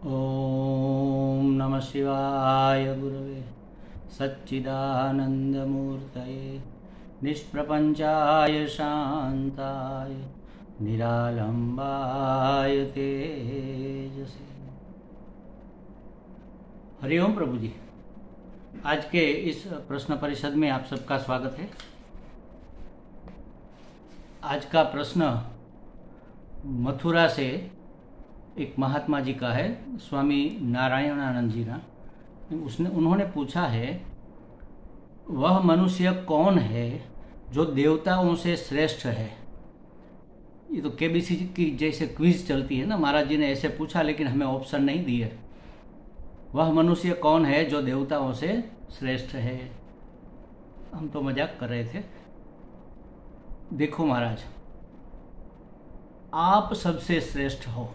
ओम नमः शिवाय गुरवे सच्चिदानंदमूर्तये निष्प्रपंचाय शांताय निरालंबाय तेजसे। हरिओम प्रभु जी, आज के इस प्रश्न परिषद में आप सबका स्वागत है। आज का प्रश्न मथुरा से एक महात्मा जी का है, स्वामी नारायणानंद जी ना। उन्होंने पूछा है, वह मनुष्य कौन है जो देवताओं से श्रेष्ठ है। ये तो केबीसी की जैसे क्विज चलती है ना, महाराज जी ने ऐसे पूछा लेकिन हमें ऑप्शन नहीं दिए। वह मनुष्य कौन है जो देवताओं से श्रेष्ठ है। हम तो मजाक कर रहे थे। देखो महाराज, आप सबसे श्रेष्ठ हो।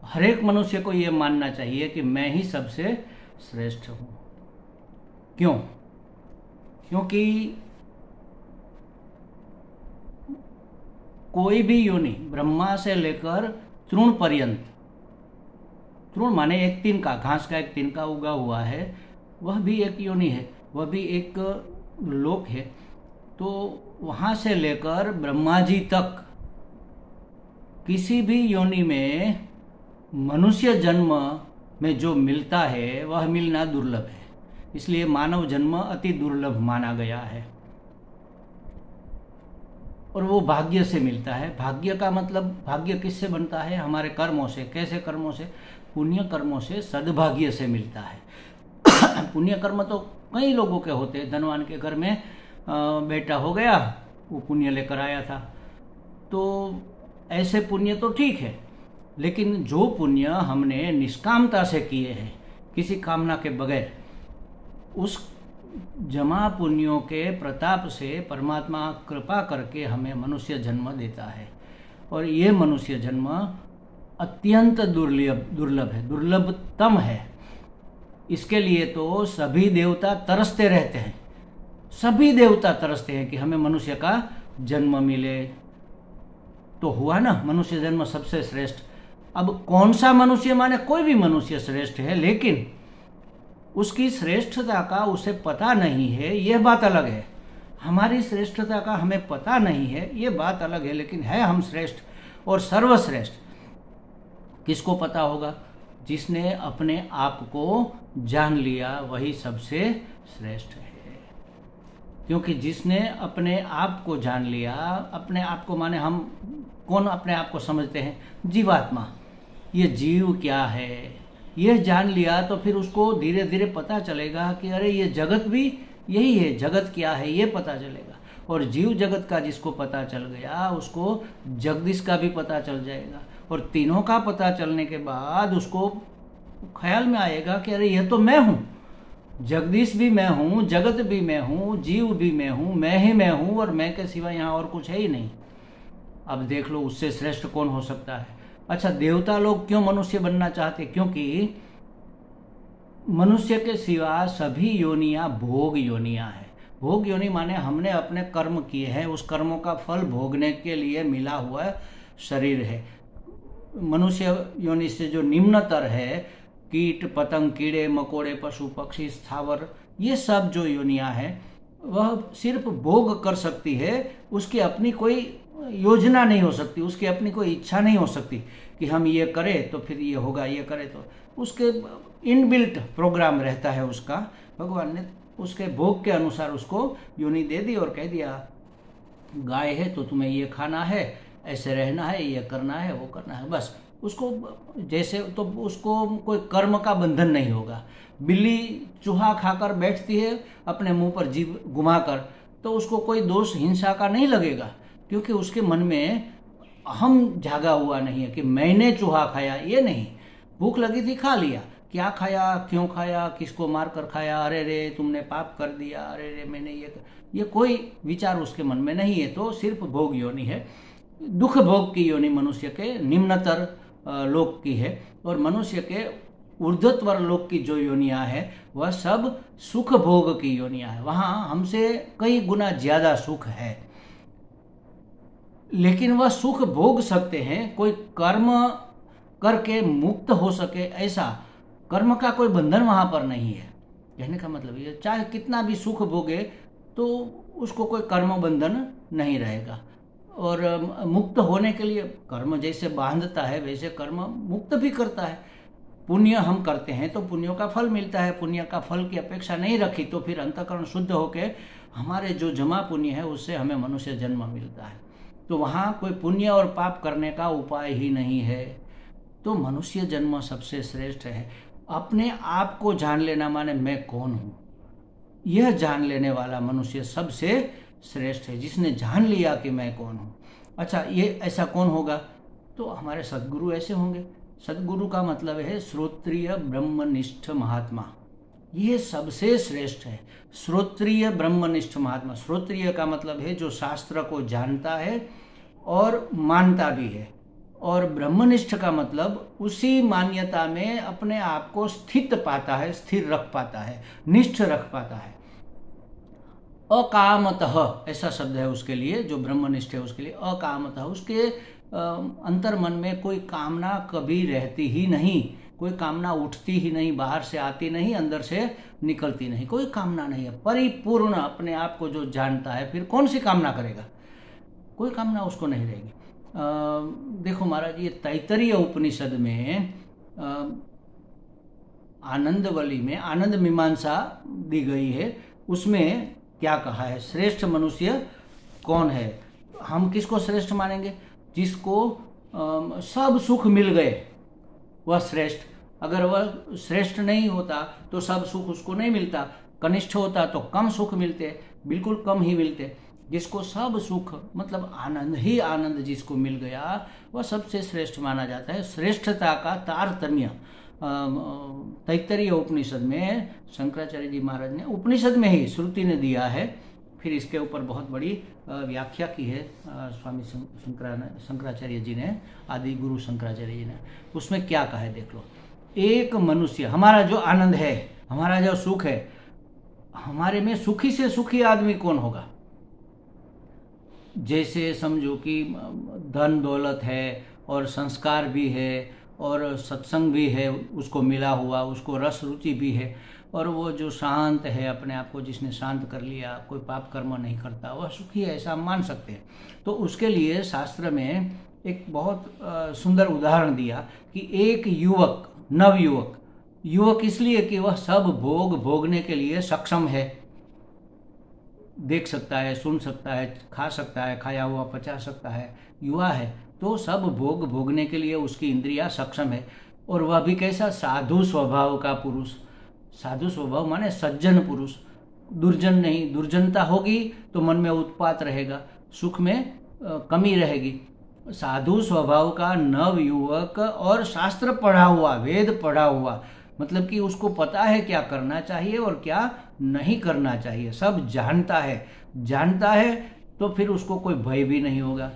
हर एक मनुष्य को यह मानना चाहिए कि मैं ही सबसे श्रेष्ठ हूं। क्यों? क्योंकि कोई भी योनि, ब्रह्मा से लेकर तृण पर्यंत, तृण माने एक तिनका, घास का एक तिनका उगा हुआ है, वह भी एक योनि है, वह भी एक लोक है। तो वहां से लेकर ब्रह्मा जी तक किसी भी योनि में मनुष्य जन्म में जो मिलता है वह मिलना दुर्लभ है। इसलिए मानव जन्म अति दुर्लभ माना गया है और वो भाग्य से मिलता है। भाग्य का मतलब, भाग्य किससे बनता है? हमारे कर्मों से। कैसे कर्मों से? पुण्य कर्मों से, सद्भाग्य से मिलता है। पुण्य कर्म तो कई लोगों के होते हैं। धनवान के घर में बेटा हो गया, वो पुण्य लेकर आया था, तो ऐसे पुण्य तो ठीक है। लेकिन जो पुण्य हमने निष्कामता से किए हैं, किसी कामना के बगैर, उस जमा पुण्यों के प्रताप से परमात्मा कृपा करके हमें मनुष्य जन्म देता है। और ये मनुष्य जन्म अत्यंत दुर्लभ है, दुर्लभतम है। इसके लिए तो सभी देवता तरसते रहते हैं, सभी देवता तरसते हैं कि हमें मनुष्य का जन्म मिले। तो हुआ ना मनुष्य जन्म सबसे श्रेष्ठ। अब कौन सा मनुष्य, माने कोई भी मनुष्य श्रेष्ठ है, लेकिन उसकी श्रेष्ठता का उसे पता नहीं है, यह बात अलग है। हमारी श्रेष्ठता का हमें पता नहीं है, यह बात अलग है। लेकिन है हम श्रेष्ठ और सर्वश्रेष्ठ। किसको पता होगा? जिसने अपने आप को जान लिया वही सबसे श्रेष्ठ है। क्योंकि जिसने अपने आप को जान लिया, अपने आप को माने हम कौन अपने आप को समझते हैं? जीवात्मा। ये जीव क्या है, यह जान लिया तो फिर उसको धीरे धीरे पता चलेगा कि अरे ये जगत भी यही है, जगत क्या है ये पता चलेगा। और जीव जगत का जिसको पता चल गया उसको जगदीश का भी पता चल जाएगा। और तीनों का पता चलने के बाद उसको ख्याल में आएगा कि अरे यह तो मैं हूँ, जगदीश भी मैं हूँ, जगत भी मैं हूँ, जीव भी मैं हूँ, मैं ही मैं हूँ, और मैं के सिवा यहाँ और कुछ है ही नहीं। अब देख लो, उससे श्रेष्ठ कौन हो सकता है? अच्छा, देवता लोग क्यों मनुष्य बनना चाहते? क्योंकि मनुष्य के सिवा सभी योनियां भोग योनियां हैं। भोग योनि माने हमने अपने कर्म किए हैं, उस कर्मों का फल भोगने के लिए मिला हुआ शरीर है। मनुष्य योनि से जो निम्नतर है, कीट पतंग, कीड़े मकोड़े, पशु पक्षी, स्थावर, ये सब जो योनियां हैं वह सिर्फ भोग कर सकती है। उसकी अपनी कोई योजना नहीं हो सकती, उसकी अपनी कोई इच्छा नहीं हो सकती कि हम ये करें तो फिर ये होगा, ये करें तो। उसके इनबिल्ट प्रोग्राम रहता है उसका। भगवान ने उसके भोग के अनुसार उसको योनि दे दी और कह दिया, गाय है तो तुम्हें ये खाना है, ऐसे रहना है, ये करना है, वो करना है, बस। उसको जैसे, तो उसको कोई कर्म का बंधन नहीं होगा। बिल्ली चूहा खाकर बैठती है अपने मुंह पर जीभ घुमाकर, तो उसको कोई दोष हिंसा का नहीं लगेगा, क्योंकि उसके मन में अहम जागा हुआ नहीं है कि मैंने चूहा खाया, ये नहीं। भूख लगी थी, खा लिया। क्या खाया, क्यों खाया, किसको मार कर खाया, अरे रे तुमने पाप कर दिया, अरे रे मैंने ये कोई विचार उसके मन में नहीं है। तो सिर्फ भोग योनि है। दुख भोग की योनि मनुष्य के निम्नतर लोक की है, और मनुष्य के ऊर्ध्वतर लोक की जो योनियां है वह सब सुख भोग की योनियां है। वहां हमसे कई गुना ज्यादा सुख है। लेकिन वह सुख भोग सकते हैं। कोई कर्म करके मुक्त हो सके, ऐसा कर्म का कोई बंधन वहां पर नहीं है। कहने का मतलब ये, चाहे कितना भी सुख भोगे तो उसको कोई कर्म बंधन नहीं रहेगा। और मुक्त होने के लिए कर्म जैसे बांधता है वैसे कर्म मुक्त भी करता है। पुण्य हम करते हैं तो पुण्यों का फल मिलता है, पुण्य का फल की अपेक्षा नहीं रखी तो फिर अंतःकरण शुद्ध होके हमारे जो जमा पुण्य है उससे हमें मनुष्य जन्म मिलता है। तो वहाँ कोई पुण्य और पाप करने का उपाय ही नहीं है। तो मनुष्य जन्म सबसे श्रेष्ठ है। अपने आप को जान लेना माने मैं कौन हूँ, यह जान लेने वाला मनुष्य सबसे श्रेष्ठ है, जिसने जान लिया कि मैं कौन हूँ। अच्छा, ये ऐसा कौन होगा? तो हमारे सद्गुरु ऐसे होंगे। सद्गुरु का मतलब है श्रोत्रिय ब्रह्मनिष्ठ महात्मा, ये सबसे श्रेष्ठ है। श्रोत्रिय ब्रह्मनिष्ठ महात्मा, श्रोत्रिय का मतलब है जो शास्त्र को जानता है और मानता भी है, और ब्रह्मनिष्ठ का मतलब उसी मान्यता में अपने आप को स्थित पाता है, स्थिर रख पाता है, निष्ठ रख पाता है। अकामतः ऐसा शब्द है उसके लिए, जो ब्रह्मनिष्ठ है उसके लिए अकामतः, उसके अंतर मन में कोई कामना कभी रहती ही नहीं, कोई कामना उठती ही नहीं, बाहर से आती नहीं, अंदर से निकलती नहीं, कोई कामना नहीं है। परिपूर्ण अपने आप को जो जानता है फिर कौन सी कामना करेगा? कोई कामना उसको नहीं रहेगी। देखो महाराज, ये तैत्तरीय उपनिषद में आनंदवली में आनंद मीमांसा दी गई है, उसमें क्या कहा है? श्रेष्ठ मनुष्य कौन है? हम किसको श्रेष्ठ मानेंगे? जिसको सब सुख मिल गए वह श्रेष्ठ। अगर वह श्रेष्ठ नहीं होता तो सब सुख उसको नहीं मिलता, कनिष्ठ होता तो कम सुख मिलते, बिल्कुल कम ही मिलते। जिसको सब सुख मतलब आनंद ही आनंद जिसको मिल गया वह सबसे श्रेष्ठ माना जाता है। श्रेष्ठता का तारतम्य तैत्तरीय उपनिषद में शंकराचार्य जी महाराज ने, उपनिषद में ही श्रुति ने दिया है, फिर इसके ऊपर बहुत बड़ी व्याख्या की है स्वामी शंकराचार्य जी ने, आदि गुरु शंकराचार्य जी ने। उसमें क्या कहा है देख लो। एक मनुष्य, हमारा जो आनंद है, हमारा जो सुख है, हमारे में सुखी से सुखी आदमी कौन होगा? जैसे समझो कि धन दौलत है और संस्कार भी है और सत्संग भी है उसको मिला हुआ, उसको रस रुचि भी है, और वो जो शांत है, अपने आप को जिसने शांत कर लिया, कोई पाप कर्म नहीं करता, वह सुखी है, ऐसा हम मान सकते हैं। तो उसके लिए शास्त्र में एक बहुत सुंदर उदाहरण दिया कि एक युवक, नवयुवक, युवक इसलिए कि वह सब भोग भोगने के लिए सक्षम है, देख सकता है, सुन सकता है, खा सकता है, खाया हुआ पचा सकता है, युवा है तो सब भोग भोगने के लिए उसकी इंद्रियां सक्षम है। और वह भी कैसा? साधु स्वभाव का पुरुष। साधु स्वभाव माने सज्जन पुरुष, दुर्जन नहीं। दुर्जनता होगी तो मन में उत्पात रहेगा, सुख में कमी रहेगी। साधु स्वभाव का नव युवक और शास्त्र पढ़ा हुआ, वेद पढ़ा हुआ, मतलब कि उसको पता है क्या करना चाहिए और क्या नहीं करना चाहिए, सब जानता है तो फिर उसको कोई भय भी नहीं होगा।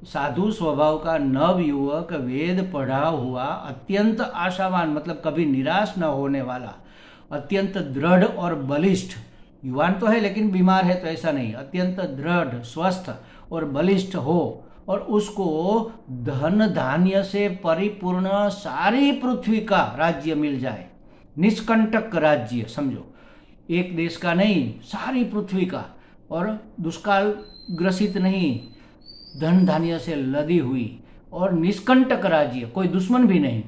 साधु स्वभाव का नव युवक, वेद पढ़ा हुआ, अत्यंत आशावान, मतलब कभी निराश न होने वाला, अत्यंत दृढ़ और बलिष्ठ। युवान तो है लेकिन बीमार है तो ऐसा नहीं, अत्यंत दृढ़, स्वस्थ और बलिष्ठ हो, और उसको धन धान्य से परिपूर्ण सारी पृथ्वी का राज्य मिल जाए, निष्कंटक राज्य समझो, एक देश का नहीं, सारी पृथ्वी का, और दुष्काल ग्रसित नहीं, धन धान्य से लदी हुई और निष्कंटक राज्य, कोई दुश्मन भी नहीं,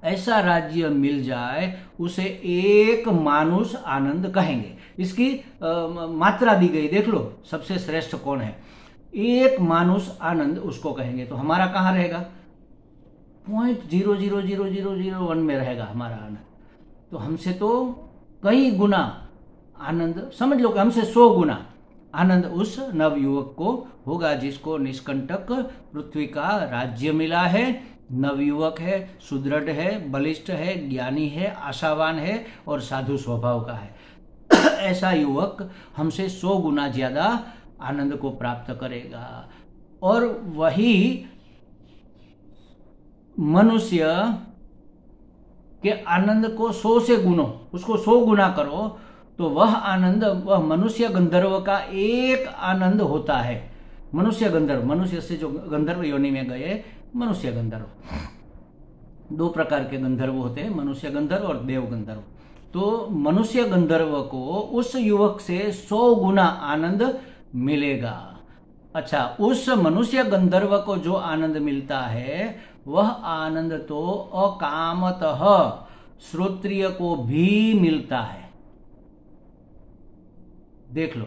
ऐसा राज्य मिल जाए, उसे एक मानुष आनंद कहेंगे। इसकी मात्रा दी गई, देख लो सबसे श्रेष्ठ कौन है। एक मानुष आनंद उसको कहेंगे। तो हमारा कहाँ रहेगा? 0.00001 में रहेगा हमारा आनंद। तो हमसे तो कई गुना आनंद, समझ लो कि हमसे 100 गुना आनंद उस नवयुवक को होगा जिसको निष्कंटक पृथ्वी का राज्य मिला है, नवयुवक है, सुदृढ़ है, बलिष्ठ है, ज्ञानी है, आशावान है और साधु स्वभाव का है। ऐसा युवक हमसे 100 गुना ज्यादा आनंद को प्राप्त करेगा। और वही मनुष्य के आनंद को 100 से गुनो, उसको 100 गुना करो तो वह आनंद, वह मनुष्य गंधर्व का एक आनंद होता है। मनुष्य गंधर्व, मनुष्य से जो गंधर्व योनि में गए, मनुष्य गंधर्व, दो प्रकार के गंधर्व होते हैं, मनुष्य गंधर्व और देव गंधर्व। तो मनुष्य गंधर्व को उस युवक से 100 गुना आनंद मिलेगा। अच्छा, उस मनुष्य गंधर्व को जो आनंद मिलता है वह आनंद तो अकामतः श्रोत्रिय को भी मिलता है। देख लो,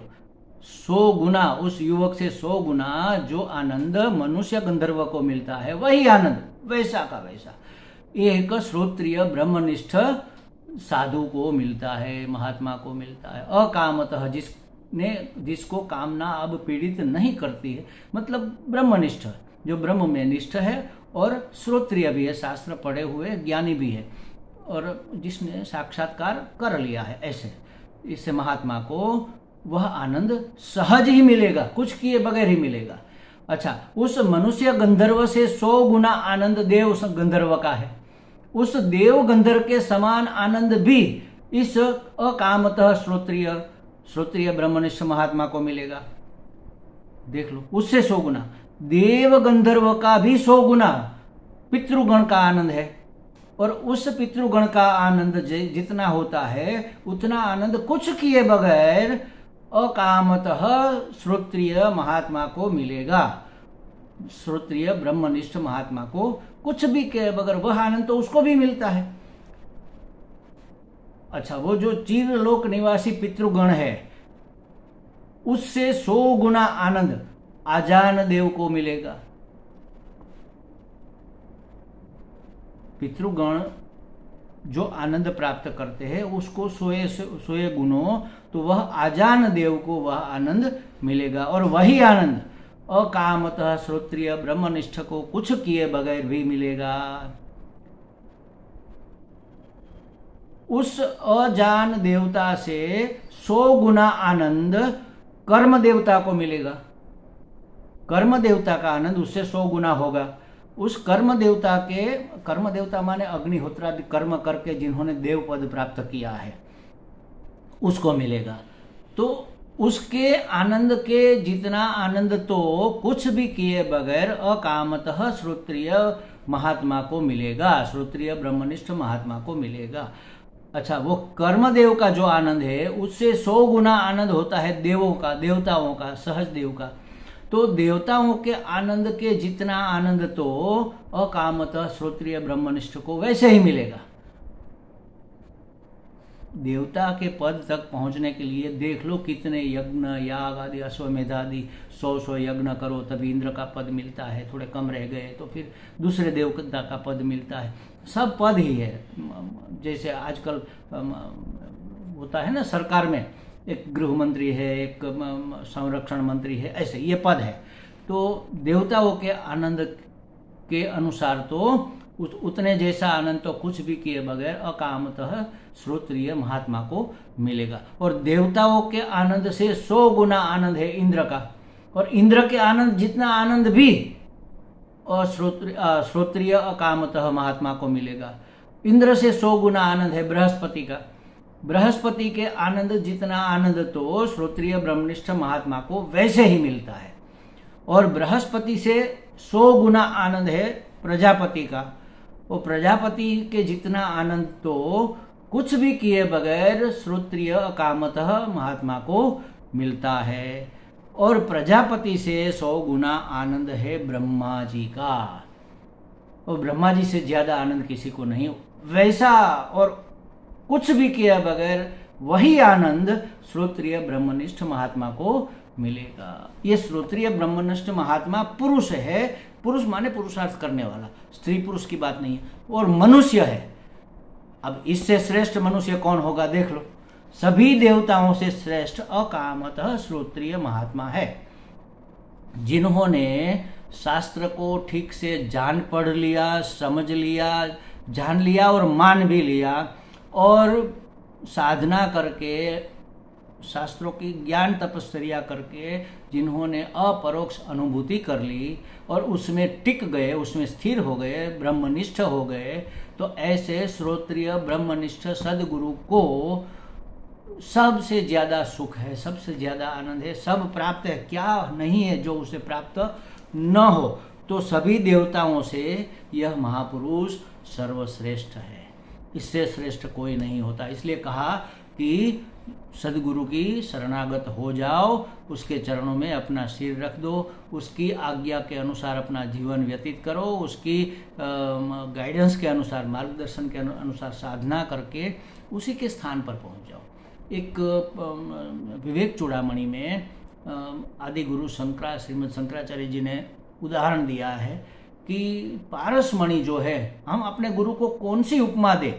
100 गुना, उस युवक से 100 गुना जो आनंद मनुष्य गंधर्व को मिलता है वही आनंद वैसा का वैसा एक श्रोत्रिय ब्रह्मनिष्ठ साधु को मिलता है, महात्मा को मिलता है। अकामतः, जिसको कामना अब पीड़ित नहीं करती है, मतलब ब्रह्मनिष्ठ, जो ब्रह्म में निष्ठ है और श्रोत्रिय भी है, शास्त्र पढ़े हुए ज्ञानी भी है, और जिसने साक्षात्कार कर लिया है, ऐसे इससे महात्मा को वह आनंद सहज ही मिलेगा, कुछ किए बगैर ही मिलेगा। अच्छा, उस मनुष्य गंधर्व से 100 गुना आनंद देव गंधर्व का है। उस देव गंधर्व के समान आनंद भी इस अकामतः श्रोत्रिय ब्रह्मनिष्ठ महात्मा को मिलेगा। देख लो, उससे 100 गुना, देव गंधर्व का भी 100 गुना पितृगण का आनंद है, और उस पितृगण का आनंद जितना होता है उतना आनंद कुछ किए बगैर अकामतः श्रोत्रिय महात्मा को मिलेगा। श्रोत्रिय ब्रह्मनिष्ठ महात्मा को कुछ भी किए बगैर वह आनंद तो उसको भी मिलता है। अच्छा, वो जो चिरलोक निवासी पितृगण है उससे 100 गुना आनंद आजान देव को मिलेगा। पितृगण जो आनंद प्राप्त करते हैं उसको 100 गुणों, तो वह आजान देव को वह आनंद मिलेगा, और वही आनंद अकामतः श्रोत्रिय ब्रह्मनिष्ठ को कुछ किए बगैर भी मिलेगा। उस अजान देवता से 100 गुना आनंद कर्म देवता को मिलेगा। कर्म देवता का आनंद उससे 100 गुना होगा। उस कर्म देवता माने अग्निहोत्रादि कर्म करके जिन्होंने देव पद प्राप्त किया है उसको मिलेगा। तो उसके आनंद के जितना आनंद तो कुछ भी किए बगैर अकामतः श्रोत्रिय महात्मा को मिलेगा, श्रोत्रिय ब्रह्मनिष्ठ महात्मा को मिलेगा। अच्छा, वो कर्मदेव का जो आनंद है उससे 100 गुना आनंद होता है देवताओं का, सहज देव का। तो देवताओं के आनंद के जितना आनंद तो अकामतः श्रोत्रिय ब्रह्मनिष्ठ को वैसे ही मिलेगा। देवता के पद तक पहुंचने के लिए देख लो कितने यज्ञ याग आदि अश्वमेध आदि 100 यज्ञ करो तभी इंद्र का पद मिलता है, थोड़े कम रह गए तो फिर दूसरे देवता का पद मिलता है। सब पद ही है। जैसे आजकल होता है ना, सरकार में एक गृह मंत्री है, एक संरक्षण मंत्री है, ऐसे ये पद है। तो देवताओं के आनंद के अनुसार तो उतने जैसा आनंद तो कुछ भी किए बगैर अकामतः श्रोत्रिय महात्मा को मिलेगा। और देवताओं के आनंद से 100 गुना आनंद है इंद्र का, और इंद्र के आनंद जितना आनंद भी श्रोत्रिय अकामतः महात्मा को मिलेगा। इंद्र से 100 गुना आनंद है बृहस्पति का। बृहस्पति के आनंद जितना आनंद तो श्रोत्रिय ब्रह्मनिष्ठ महात्मा को वैसे ही मिलता है। और बृहस्पति से 100 गुना आनंद है प्रजापति का। वो प्रजापति के जितना आनंद तो कुछ भी किए बगैर श्रोत्रिय अकामतः महात्मा को मिलता है। और प्रजापति से 100 गुना आनंद है ब्रह्मा जी का। और ब्रह्मा जी से ज्यादा आनंद किसी को नहीं वैसा, और कुछ भी किए बगैर वही आनंद श्रोत्रिय ब्रह्मनिष्ठ महात्मा को मिलेगा। ये श्रोत्रिय ब्रह्मनिष्ठ महात्मा पुरुष है। पुरुष माने पुरुषार्थ करने वाला, स्त्री पुरुष की बात नहीं है, और मनुष्य है। अब इससे श्रेष्ठ मनुष्य कौन होगा देख लो। सभी देवताओं से श्रेष्ठ अकामतः श्रोत्रिय महात्मा है, जिन्होंने शास्त्र को ठीक से जान पढ़ लिया, समझ लिया, जान लिया और मान भी लिया, और साधना करके शास्त्रों की ज्ञान तपस्या करके जिन्होंने अपरोक्ष अनुभूति कर ली और उसमें टिक गए, उसमें स्थिर हो गए, ब्रह्मनिष्ठ हो गए, तो ऐसे श्रोत्रिय ब्रह्मनिष्ठ सदगुरु को सबसे ज्यादा सुख है, सबसे ज्यादा आनंद है, सब प्राप्त है। क्या नहीं है जो उसे प्राप्त न हो। तो सभी देवताओं से यह महापुरुष सर्वश्रेष्ठ है, इससे श्रेष्ठ कोई नहीं होता। इसलिए कहा कि सदगुरु की शरणागत हो जाओ, उसके चरणों में अपना सिर रख दो, उसकी आज्ञा के अनुसार अपना जीवन व्यतीत करो, उसकी गाइडेंस के अनुसार, मार्गदर्शन के अनुसार साधना करके उसी के स्थान पर पहुंच जाओ। एक विवेक चूड़ामणि में आदि गुरु श्रीमद शंकराचार्य जी ने उदाहरण दिया है कि पारसमणि जो है, हम अपने गुरु को कौन सी उपमा दे,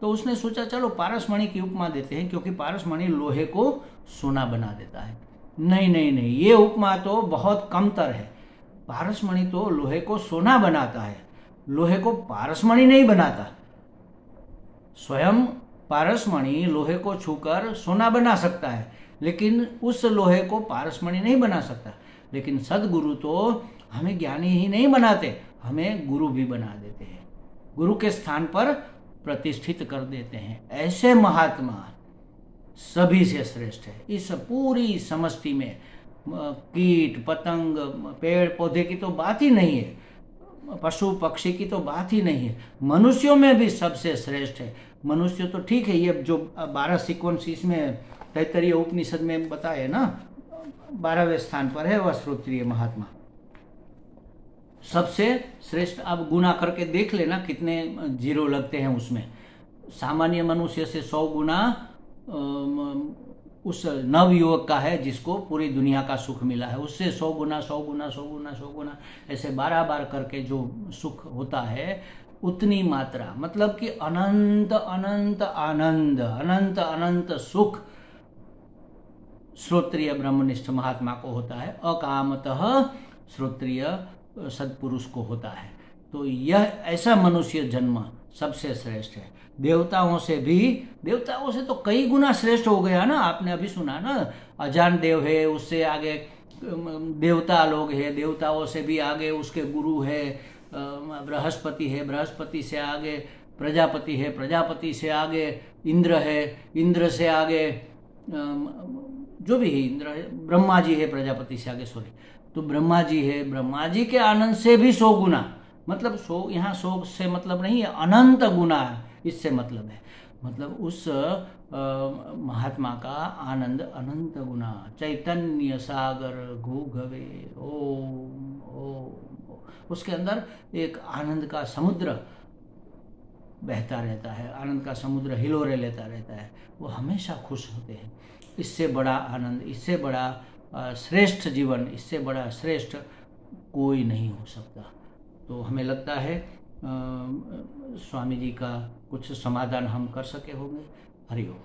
तो उसने सोचा चलो पारसमणि की उपमा देते हैं, क्योंकि पारसमणि लोहे को सोना बना देता है। नहीं नहीं नहीं, ये उपमा तो बहुत कमतर है। पारसमणि तो लोहे को सोना बनाता है, लोहे को पारसमणि नहीं बनाता। स्वयं पारसमणि लोहे को छूकर सोना बना सकता है, लेकिन उस लोहे को पारसमणि नहीं बना सकता। लेकिन सदगुरु तो हमें ज्ञानी ही नहीं बनाते, हमें गुरु भी बना देते हैं, गुरु के स्थान पर प्रतिष्ठित कर देते हैं। ऐसे महात्मा सभी से श्रेष्ठ है। इस पूरी समष्टि में कीट पतंग पेड़ पौधे की तो बात ही नहीं है, पशु पक्षी की तो बात ही नहीं है, मनुष्यों में भी सबसे श्रेष्ठ है। मनुष्य तो ठीक है, ये जो 12 सीक्वेंस इसमें तैत्तरीय उपनिषद में बताए ना, 12वें स्थान पर है वह श्रोत्रिय महात्मा, सबसे श्रेष्ठ। अब गुना करके देख लेना कितने जीरो लगते हैं उसमें। सामान्य मनुष्य से 100 गुना उस नवयुवक का है जिसको पूरी दुनिया का सुख मिला है, उससे 100 गुना 100 गुना 100 गुना 100 गुना ऐसे 12 बार करके जो सुख होता है, उतनी मात्रा, मतलब कि अनंत अनंत आनंद, अनंत अनंत सुख श्रोत्रिय ब्रह्मनिष्ठ महात्मा को होता है, अकामतः श्रोत्रिय सत्पुरुष को होता है। तो यह ऐसा मनुष्य जन्म सबसे श्रेष्ठ है। देवताओं से भी, देवताओं से तो कई गुना श्रेष्ठ हो गया ना। आपने अभी सुना ना, अजान देव है, उससे आगे देवता लोग है, देवताओं से भी आगे उसके गुरु है, बृहस्पति है, बृहस्पति से आगे प्रजापति है, प्रजापति से आगे इंद्र है, इंद्र से आगे जो भी है, इंद्र है, ब्रह्मा जी है, प्रजापति से आगे सॉरी, तो ब्रह्मा जी है, ब्रह्मा जी के आनंद से भी 100 गुना, मतलब 100 यहाँ 100 से मतलब नहीं है, अनंत गुना इससे मतलब है। मतलब उस महात्मा का आनंद अनंत गुना। चैतन्य सागर घूघवे ओम ओम, उसके अंदर एक आनंद का समुद्र बहता रहता है, आनंद का समुद्र हिलोरे लेता रहता है, वो हमेशा खुश होते हैं। इससे बड़ा आनंद, इससे बड़ा श्रेष्ठ जीवन, इससे बड़ा श्रेष्ठ कोई नहीं हो सकता। तो हमें लगता है स्वामी जी का कुछ समाधान हम कर सके होंगे। हरि ओम।